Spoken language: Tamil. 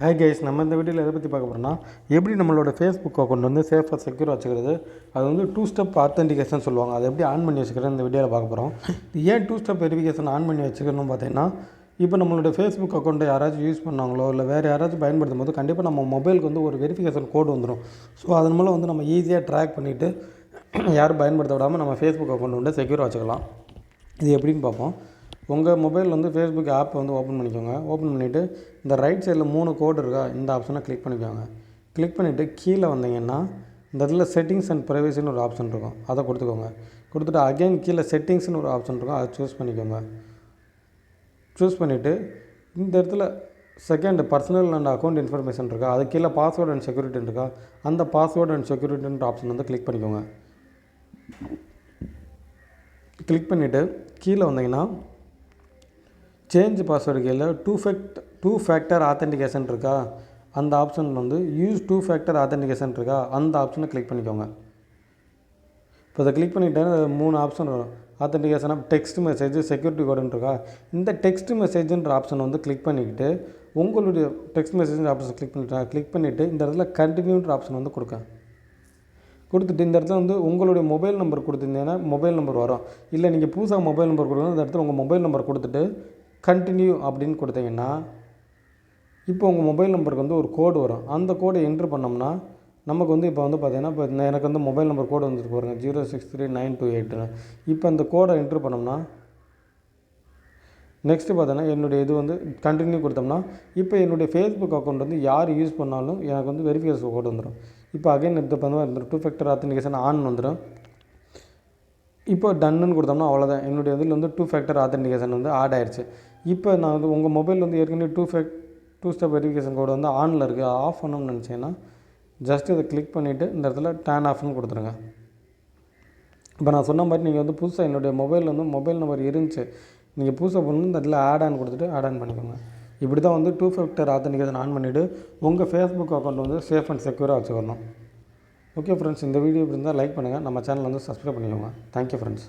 ஹாய் கைஸ், நம்ம இந்த வீடியோவில் எதை பற்றி பார்க்க போகிறோம்னா எப்படி நம்மளோட ஃபேஸ்புக் அக்கௌண்ட் வந்து சேஃபாக செக்யூராக வச்சுக்கிறது. அது வந்து 2 ஸ்டெப் ஆத்தென்டிகேஷன் சொல்லுவாங்க. அதை எப்படி ஆன் பண்ணி வச்சுக்கிறது இந்த வீடியோவில் பார்க்க போகிறோம். ஏன் 2 ஸ்டெப் வெரிஃபிகேஷன் ஆன் பண்ணி வச்சுக்கணும்னு பார்த்தீங்கன்னா, இப்போ நம்மளோட ஃபேஸ்புக் அக்கௌண்ட்டை யாராச்சும் யூஸ் பண்ணாங்களோ இல்லை வேறு யாராச்சும் பயன்படுத்தும் போது கண்டிப்பாக நம்ம மொபைலுக்கு வந்து ஒரு வெரிஃபிகேஷன் கோடு வந்துடும். ஸோ அதன் மூலம் வந்து நம்ம ஈஸியாக ட்ராக் பண்ணிவிட்டு யாரும் பயன்படுத்த விடாமல் நம்ம ஃபேஸ்புக் அக்கௌண்ட் வந்து செக்யூராக வச்சுக்கலாம். இது எப்படின்னு பார்ப்போம். உங்கள் மொபைல் வந்து ஃபேஸ்புக் ஆப்பை வந்து ஓப்பன் பண்ணிக்கோங்க. ஓப்பன் பண்ணிவிட்டு இந்த ரைட் சைடில் 3 கோடு இருக்கா, இந்த ஆப்ஷனை கிளிக் பண்ணிக்கோங்க. கிளிக் பண்ணிவிட்டு கீழே வந்தீங்கன்னா இந்த இடத்துல செட்டிங்ஸ் அண்ட் ப்ரைவசின்னு ஒரு ஆப்ஷன் இருக்கும், அதை கொடுத்துக்கோங்க. கொடுத்துட்டு அகைன் கீழே செட்டிங்ஸ்னு ஒரு ஆப்ஷன் இருக்கும், அதை சூஸ் பண்ணிக்கோங்க. சூஸ் பண்ணிவிட்டு இந்த இடத்துல second personal and account information இருக்கா, அது கீழே பாஸ்வேர்டு அண்ட் செக்யூரிட்டி இருக்கா, அந்த பாஸ்வேர்டு அண்ட் செக்யூரிட்டின்ற ஆப்ஷன் வந்து கிளிக் பண்ணிக்கோங்க. கிளிக் பண்ணிவிட்டு கீழே வந்தீங்கன்னா சேஞ்ச் பாஸ்வேர்டு கீழே டூ ஃபேக்டர் ஆத்தென்டிகேஷன் இருக்கா, அந்த ஆப்ஷன் வந்து யூஸ் 2 ஃபேக்டர் ஆத்தென்டிகேஷன் இருக்கா, அந்த ஆப்ஷனை கிளிக் பண்ணிக்கோங்க. இப்போ அதை கிளிக் பண்ணிவிட்டேன் 3 ஆப்ஷன் வரும். Authentication of text message, security கோடுன்னு இருக்கா, இந்த டெக்ஸ்ட் மெசேஜுன்ற ஆப்ஷன் வந்து கிளிக் பண்ணிக்கிட்டு உங்களுடைய டெக்ஸ்ட் மெசேஜ் ஆப்ஷன் கிளிக் பண்ணிவிட்டு இந்த இடத்துல கண்டினியூன்ற ஆப்ஷன் வந்து கொடுத்துட்டு இந்த இடத்துல வந்து உங்களுடைய மொபைல் நம்பர் கொடுத்துருந்தீங்கன்னா மொபைல் நம்பர் வரும். இல்லை நீங்கள் புதுசாக மொபைல் நம்பர் கொடுக்கணும், இந்த இடத்துல உங்கள் மொபைல் நம்பர் கொடுத்துட்டு கண்டினியூ அப்படின்னு கொடுத்தீங்கன்னா இப்போ உங்கள் மொபைல் நம்பருக்கு வந்து ஒரு கோடு வரும். அந்த கோடை என்ட்ரு பண்ணோம்னா நமக்கு வந்து இப்போ வந்து பார்த்தீங்கன்னா இப்போ எனக்கு வந்து மொபைல் நம்பர் கோடு வந்துருக்கு பாருங்கள், 063928. இப்போ அந்த கோடை என்ட்ரு பண்ணோம்னா நெக்ஸ்ட்டு பார்த்தோன்னா என்னுடைய இது வந்து கண்டினியூ கொடுத்தோம்னா இப்போ என்னுடைய ஃபேஸ்புக் அக்கௌண்ட் வந்து யார் யூஸ் பண்ணாலும் எனக்கு வந்து வெரிஃபிகேஷன் கோடு வந்துடும். இப்போ அகைன் இப்போ வந்து 2 ஃபேக்டர் ஆத்தென்டிகேஷன் ஆன் வந்துடும். இப்போ டன்னுன்னு கொடுத்தோம்னா அவ்வளோதான், என்னுடைய இதில் வந்து 2 ஃபேக்டர் ஆத்தென்டிகேஷன் வந்து ஆட் ஆகிடுச்சு. இப்போ நான் வந்து உங்கள் மொபைல் வந்து ஏற்கனவே 2 ஸ்டெப் வெரிஃபிகேஷன் கோடு வந்து ஆனில் இருக்குது, ஆஃப் பண்ணணும்னு நினச்சிங்கன்னா ஜஸ்ட் இதை கிளிக் பண்ணிவிட்டு இந்த இடத்துல டர்ன் ஆஃப்னு கொடுத்துருங்க. இப்போ நான் சொன்ன மாதிரி நீங்கள் வந்து புதுசாக என்னுடைய மொபைலில் வந்து மொபைல் நம்பர் இருந்துச்சு, நீங்கள் புதுசாக பண்ணணும், இந்த இடத்துல ஆட் ஆன் கொடுத்துட்டு ஆட் ஆன் பண்ணிக்கோங்க. இப்படி தான் வந்து 2 ஃபேக்டர் ஆத்தென்டிகேஷன் ஆன் பண்ணிவிட்டு உங்கள் ஃபேஸ்புக் அக்கௌண்ட் வந்து சேஃப் அண்ட் செக்யூராக வச்சுக்கணும். ஓகே ஃப்ரெண்ட்ஸ், இந்த வீடியோ இப்படி இருந்தால் லைக் பண்ணுங்கள், நம்ம சேனல் வந்து சப்ஸ்கிரைப் பண்ணிக்கோங்க. Thank you friends.